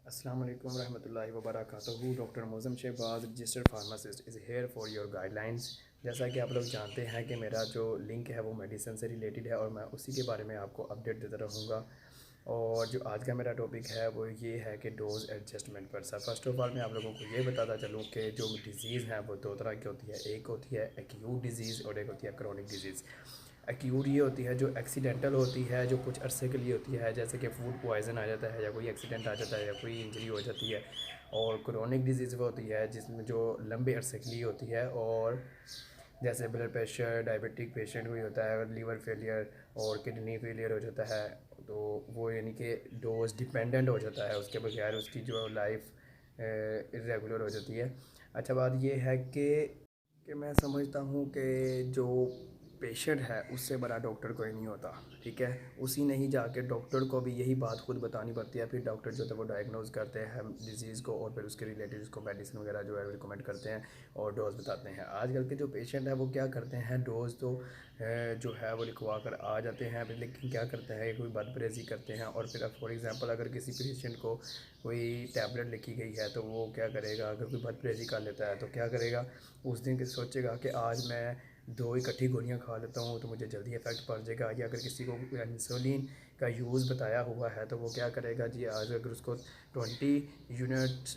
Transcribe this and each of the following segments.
السلام علیکم ورحمۃ اللہ وبرکاتہ. Doctor Moazzam Shahbaz registered pharmacist is here for your guidelines. جیسا کہ آپ لوگ جانتے ہیں کہ میرا جو لنک ہے وہ میڈیسن سے ریلیٹڈ ہے اور میں اسی کے بارے میں آپ کو اپڈیٹ دیتا رہوں گا. اور جو آج کا میرا ٹاپک ہے وہ یہ ہے کہ ڈوز ایڈجسٹمنٹ پر. فرسٹ آف آل میں آپ لوگوں کو یہ بتاتا چلوں کہ جو ڈیزیز ہیں وہ دو طرح کی ہوتی ہے. ایک ہوتی ہے ایکیوٹ ڈیزیز اور ایک ہوتی ہے کرونک ڈیزیز. ایکیوٹ یہ ہوتی ہے جو ایکسیڈنٹل ہوتی ہے، جو کچھ عرصے کے لیے ہوتی ہے، جیسے کہ فوڈ پوائزن آ جاتا ہے یا کوئی ایکسیڈنٹ آ جاتا ہے یا کوئی انجری ہو جاتی ہے. اور کرونک ڈیزیز وہ ہوتی ہے جس میں جو لمبے عرصے کے لیے ہوتی ہے، اور جیسے بلڈ پریشر، ڈائبٹک پیشنٹ کوئی ہوتا ہے، لیور فیلئر اور کڈنی فیلئر ہو جاتا ہے، تو وہ یعنی کہ ڈوز ڈپینڈنٹ ہو جاتا ہے، اس کے بغیر اس کی جو لائف ریگولر ہو جاتی ہے. اچھا بات یہ ہے کہ میں سمجھتا ہوں کہ جو پیشنٹ ہے اس سے بڑا ڈاکٹر کوئی نہیں ہوتا. ٹھیک ہے، اسی نہیں جا کے ڈاکٹر کو بھی یہی بات خود بتانی پڑتی ہے. پھر ڈاکٹر جو ہے وہ ڈائگنوز کرتے ہیں ڈیزیز کو اور پھر اس کے ریلیٹڈ اس کو میڈیسن وغیرہ جو ہے ریکمنڈ کرتے ہیں اور ڈوز بتاتے ہیں. آج کل کے جو پیشنٹ ہیں وہ کیا کرتے ہیں، ڈوز تو جو ہے وہ لکھوا کر آ جاتے ہیں، لیکن کیا کرتے ہیں، کوئی بد پرہیزی کرتے ہیں. اور پھر اب فار ایگزامپل اگر کسی پیشنٹ کو کوئی ٹیبلٹ لکھی گئی ہے تو وہ کیا کرے گا، اگر کوئی بد پرہیزی کر لیتا ہے تو کیا کرے گا، اس دن سوچے گا کہ آج میں 2 اکٹھی گولیاں کھا لیتا ہوں تو مجھے جلدی افیکٹ پڑ جائے گا. یا اگر کسی کو انسولین کا یوز بتایا ہوا ہے تو وہ کیا کرے گا، جی آج اگر اس کو 20 یونٹ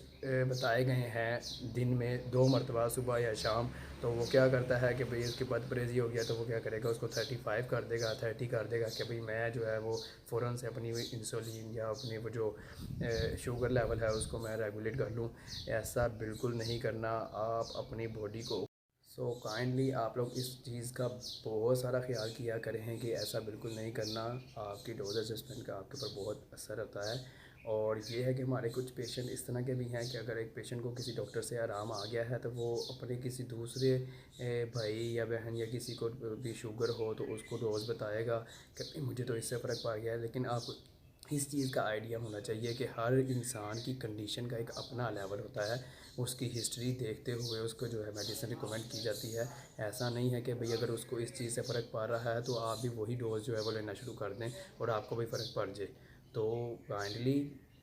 بتائے گئے ہیں دن میں 2 مرتبہ صبح یا شام، تو وہ کیا کرتا ہے کہ بھئی اس کی بد پرہیزی ہو گیا تو وہ کیا کرے گا، اس کو 35 کر دے گا، 30 کر دے گا کہ بھئی میں جو ہے وہ فوراً سے اپنی انسولین یا اپنی وہ جو شوگر لیول ہے اس کو میں ریگولیٹ کر لوں. ایسا بالکل نہیں کرنا آپ اپنی باڈی کو. سو کائنڈلی آپ لوگ اس چیز کا بہت سارا خیال کیا کریں کہ ایسا بالکل نہیں کرنا. آپ کی ڈوز ایڈجسٹمنٹ کا آپ کے اوپر بہت اثر ہوتا ہے. اور یہ ہے کہ ہمارے کچھ پیشنٹ اس طرح کے بھی ہیں کہ اگر ایک پیشنٹ کو کسی ڈاکٹر سے آرام آ گیا ہے تو وہ اپنے کسی دوسرے بھائی یا بہن یا کسی کو بھی شوگر ہو تو اس کو ڈوز بتائے گا کہ مجھے تو اس سے فرق پڑ گیا ہے. لیکن آپ اس چیز کا آئیڈیا ہونا چاہیے کہ ہر انسان کی کنڈیشن کا ایک اپنا لیول ہوتا ہے. اس کی ہسٹری دیکھتے ہوئے اس کو جو ہے میڈیسن ریکمنڈ کی جاتی ہے. ایسا نہیں ہے کہ بھئی اگر اس کو اس چیز سے فرق پڑ رہا ہے تو آپ بھی وہی ڈوز جو ہے وہ لینا شروع کر دیں اور آپ کو بھی فرق پڑ جائے. تو کائنڈلی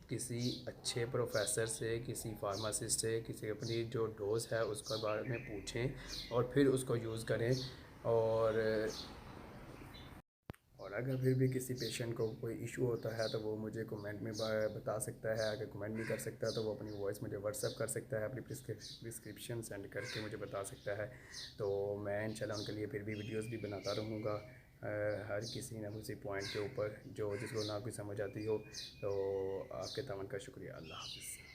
کسی اچھے پروفیسر سے، کسی فارماسسٹ سے، کسی اپنی جو ڈوز ہے اس کے بارے میں پوچھیں اور پھر اس کو یوز کریں. اور اگر پھر بھی کسی پیشنٹ کو کوئی ایشو ہوتا ہے تو وہ مجھے کمنٹ میں بتا سکتا ہے. اگر کمنٹ نہیں کر سکتا تو وہ اپنی وائس مجھے واٹس ایپ کر سکتا ہے، اپنی پرسکرپشن سینڈ کر کے مجھے بتا سکتا ہے. تو میں انشاءاللہ ان کے لیے پھر بھی ویڈیوز بھی بناتا رہوں گا ہر کسی نہ کسی پوائنٹ کے اوپر جو جس کو نہ کوئی سمجھ آتی ہو. تو آپ کے تعاون کا شکریہ. اللہ حافظ.